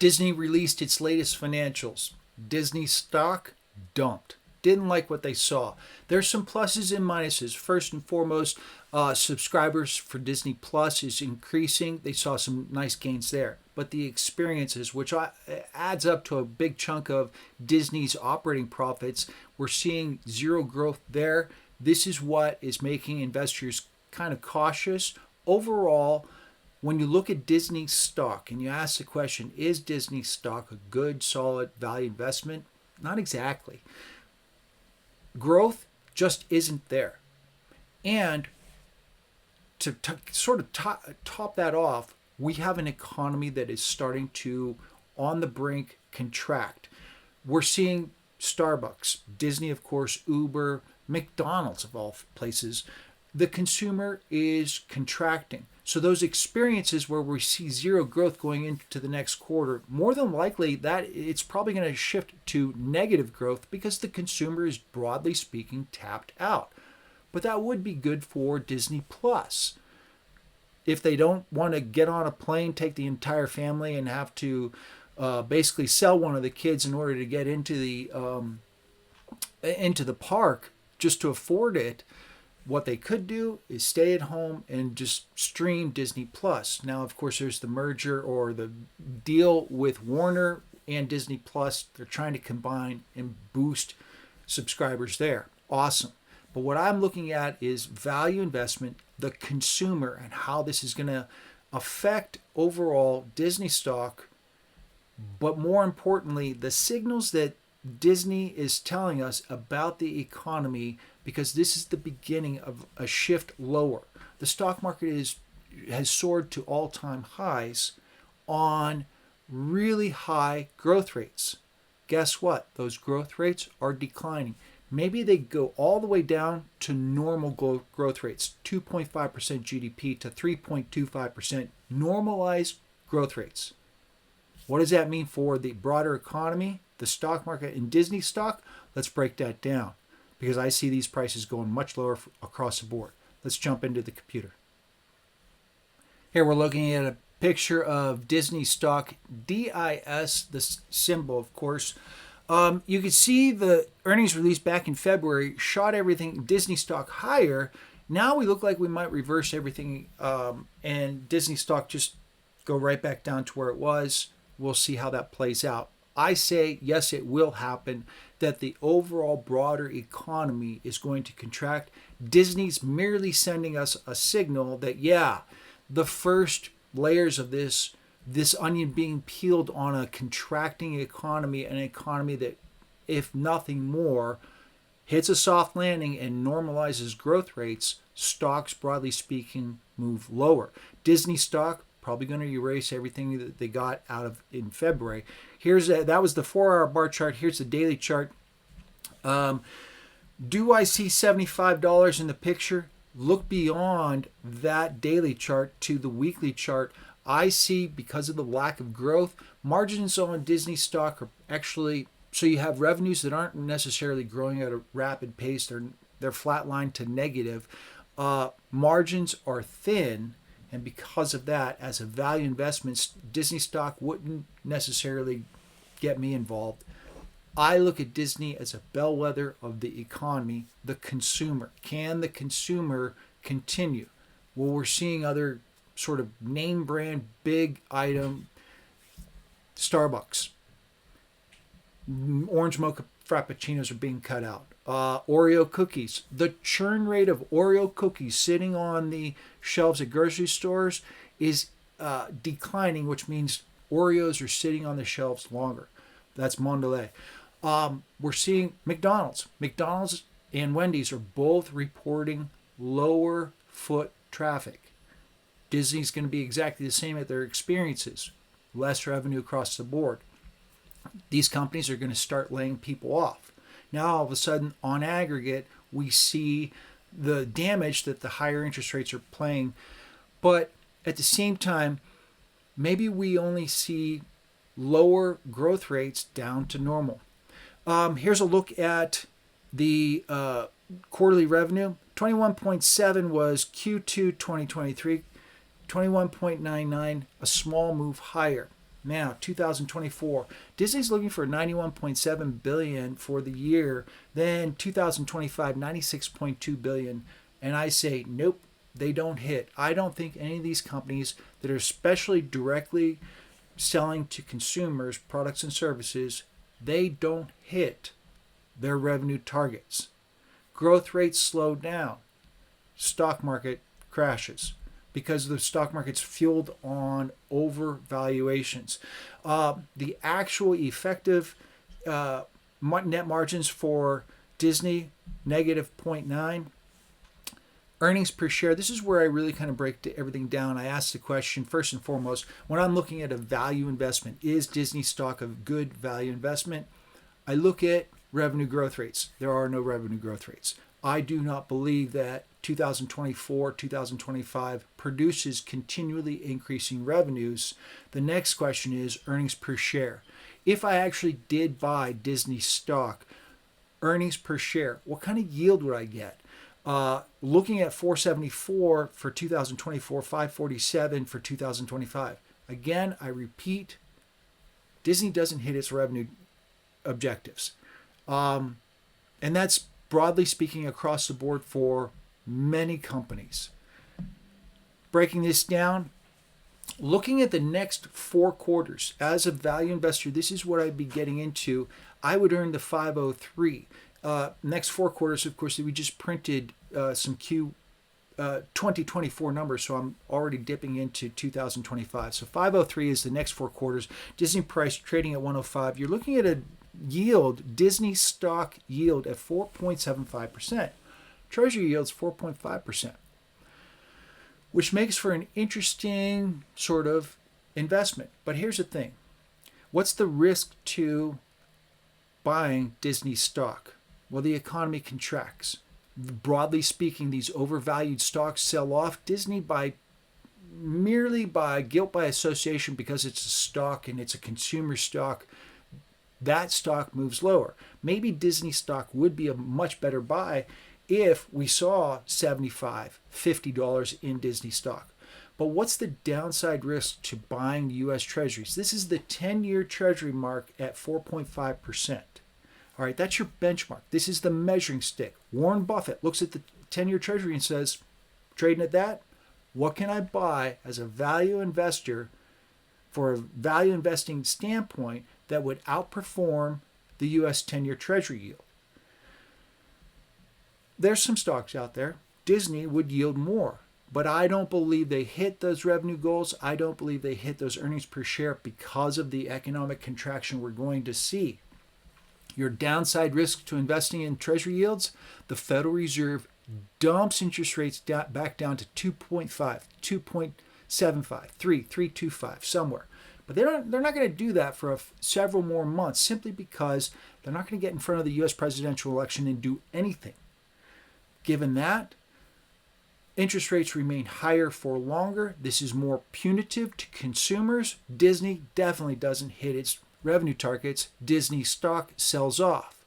Disney released its latest financials. Disney stock dumped. Didn't like what they saw. There's some pluses and minuses. First and foremost, subscribers for Disney Plus is increasing. They saw some nice gains there. But the experiences, which adds up to a big chunk of Disney's operating profits, we're seeing zero growth there. This is what is making investors kind of cautious. Overall, when you look at Disney stock and you ask the question, is Disney stock a good, solid value investment? Not exactly. Growth just isn't there. And to sort of top that off, we have an economy that is starting to, on the brink, contract. We're seeing Starbucks, Disney, of course, Uber, McDonald's, of all places. The consumer is contracting. So those experiences where we see zero growth going into the next quarter, more than likely that it's probably going to shift to negative growth because the consumer is, broadly speaking, tapped out. But that would be good for Disney Plus. If they don't want to get on a plane, take the entire family, and have to basically sell one of the kids in order to get into the park just to afford it, what they could do is stay at home and just stream Disney Plus. Now, of course, there's the merger or the deal with Warner and Disney Plus. They're trying to combine and boost subscribers there. Awesome. But what I'm looking at is value investment, the consumer, and how this is going to affect overall Disney stock. But more importantly, the signals that Disney is telling us about the economy, because this is the beginning of a shift lower. The stock market has soared to all-time highs on really high growth rates. Guess what? Those growth rates are declining. Maybe they go all the way down to normal growth rates, 2.5% GDP to 3.25% normalized growth rates. What does that mean for the broader economy, the stock market, and Disney stock? Let's break that down, because I see these prices going much lower across the board. Let's jump into the computer. Here we're looking at a picture of Disney stock, DIS, the symbol, of course. You can see the earnings release back in February shot everything Disney stock higher. Now we look like we might reverse everything and Disney stock just go right back down to where it was. We'll see how that plays out. I say, yes, it will happen, that the overall broader economy is going to contract. Disney's merely sending us a signal that, yeah, the first layers of this onion being peeled on a contracting economy, an economy that, if nothing more, hits a soft landing and normalizes growth rates, stocks, broadly speaking, move lower. Disney stock, probably going to erase everything that they got out of in February. That was the 4-hour bar chart. Here's the daily chart. Do I see $75 in the picture? Look beyond that daily chart to the weekly chart. I see, because of the lack of growth, margins on Disney stock are actually, so you have revenues that aren't necessarily growing at a rapid pace. They're flatlined to negative. Margins are thin. And because of that, as a value investment, Disney stock wouldn't necessarily get me involved. I look at Disney as a bellwether of the economy, the consumer. Can the consumer continue? Well, we're seeing other sort of name brand, big item, Starbucks. Orange mocha frappuccinos are being cut out. Oreo cookies. The churn rate of Oreo cookies sitting on the shelves at grocery stores is declining, which means Oreos are sitting on the shelves longer. That's Mondelez. We're seeing McDonald's. McDonald's and Wendy's are both reporting lower foot traffic. Disney's going to be exactly the same at their experiences. Less revenue across the board. These companies are going to start laying people off. Now, all of a sudden, on aggregate, we see the damage that the higher interest rates are playing. But at the same time, maybe we only see lower growth rates down to normal. Here's a look at the quarterly revenue. 21.7 was Q2 2023, 21.99, a small move higher. Now, 2024, Disney's looking for 91.7 billion for the year. Then 2025, 96.2 billion. And I say, nope, they don't hit. I don't think any of these companies that are especially directly selling to consumers products and services, they don't hit their revenue targets. Growth rates slow down. Stock market crashes because the stock market's fueled on overvaluations. The actual effective net margins for Disney, negative 0.9. Earnings per share, this is where I really kind of break everything down. I ask the question, first and foremost, when I'm looking at a value investment, is Disney stock a good value investment? I look at revenue growth rates. There are no revenue growth rates. I do not believe that 2024, 2025 produces continually increasing revenues. The next question is earnings per share. If I actually did buy Disney stock, earnings per share, what kind of yield would I get? Looking at 474 for 2024, 547 for 2025. Again, I repeat, Disney doesn't hit its revenue objectives. And that's broadly speaking across the board for many companies. Breaking this down, looking at the next 4 quarters, as a value investor, this is what I'd be getting into. I would earn the 503. Next 4 quarters, of course, we just printed some 2024 numbers, so I'm already dipping into 2025. So 503 is the next 4 quarters. Disney price trading at 105. You're looking at a yield, Disney stock yield at 4.75%. Treasury yield's 4.5%, which makes for an interesting sort of investment. But here's the thing. What's the risk to buying Disney stock? Well, the economy contracts. Broadly speaking, these overvalued stocks sell off. Disney merely by guilt by association, because it's a stock and it's a consumer stock, that stock moves lower. Maybe Disney stock would be a much better buy if we saw $75, $50 in Disney stock. But what's the downside risk to buying U.S. Treasuries? This is the 10-year Treasury mark at 4.5%. All right, that's your benchmark. This is the measuring stick. Warren Buffett looks at the 10-year Treasury and says, trading at that, what can I buy as a value investor for a value investing standpoint that would outperform the U.S. 10-year Treasury yield? There's some stocks out there. Disney would yield more, but I don't believe they hit those revenue goals. I don't believe they hit those earnings per share because of the economic contraction we're going to see. Your downside risk to investing in Treasury yields, the Federal Reserve dumps interest rates back down to 2.5, 2.75, 3, 3.25, somewhere. But they're not going to do that for several more months simply because they're not going to get in front of the U.S. presidential election and do anything. Given that, interest rates remain higher for longer. This is more punitive to consumers. Disney definitely doesn't hit its revenue targets. Disney stock sells off.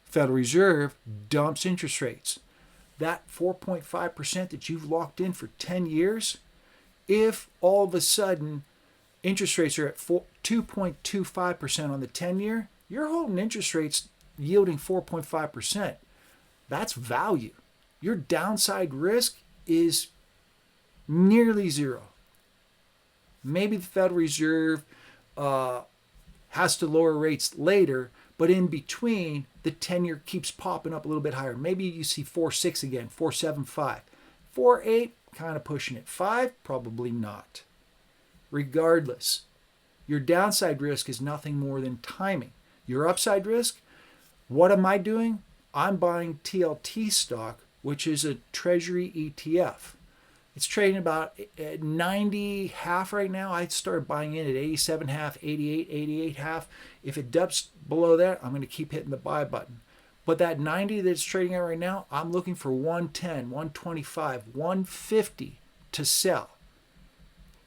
Federal Reserve dumps interest rates. That 4.5% that you've locked in for 10 years, if all of a sudden interest rates are at 2.25% on the 10-year, you're holding interest rates yielding 4.5%. That's value. Your downside risk is nearly zero. Maybe the Federal Reserve has to lower rates later, but in between, the 10-year keeps popping up a little bit higher. Maybe you see 4.6 again, 4.75. 4.8, kind of pushing it. 5, probably not. Regardless, your downside risk is nothing more than timing. Your upside risk, what am I doing? I'm buying TLT stock, which is a Treasury ETF. It's trading about 90.5 right now. I started buying in at 87.5, 88, 88.5. If it dips below that, I'm going to keep hitting the buy button. But that 90 that's trading at right now, I'm looking for 110, 125, 150 to sell.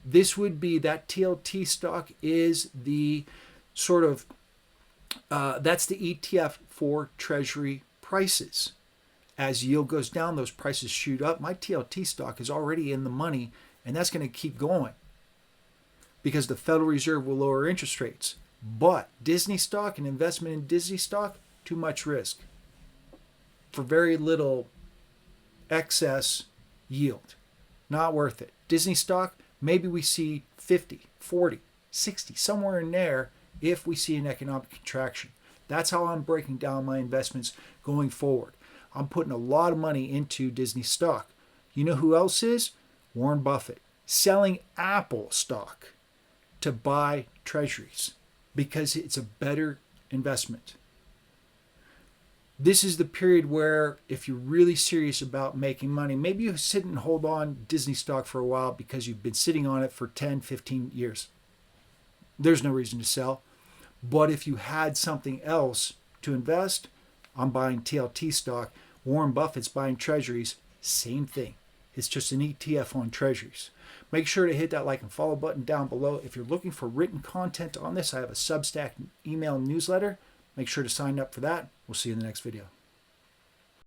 This would be, that TLT stock is the sort of, that's the ETF for Treasury prices. As yield goes down, those prices shoot up. My TLT stock is already in the money, and that's going to keep going because the Federal Reserve will lower interest rates. But Disney stock and investment in Disney stock, too much risk for very little excess yield. Not worth it. Disney stock, maybe we see 50, 40, 60, somewhere in there if we see an economic contraction. That's how I'm breaking down my investments going forward. I'm putting a lot of money into Disney stock. You know who else is? Warren Buffett. Selling Apple stock to buy treasuries because it's a better investment. This is the period where if you're really serious about making money, maybe you sit and hold on Disney stock for a while because you've been sitting on it for 10, 15 years. There's no reason to sell. But if you had something else to invest, I'm buying TLT stock. Warren Buffett's buying treasuries. Same thing. It's just an ETF on treasuries. Make sure to hit that like and follow button down below. If you're looking for written content on this, I have a Substack email newsletter. Make sure to sign up for that. We'll see you in the next video.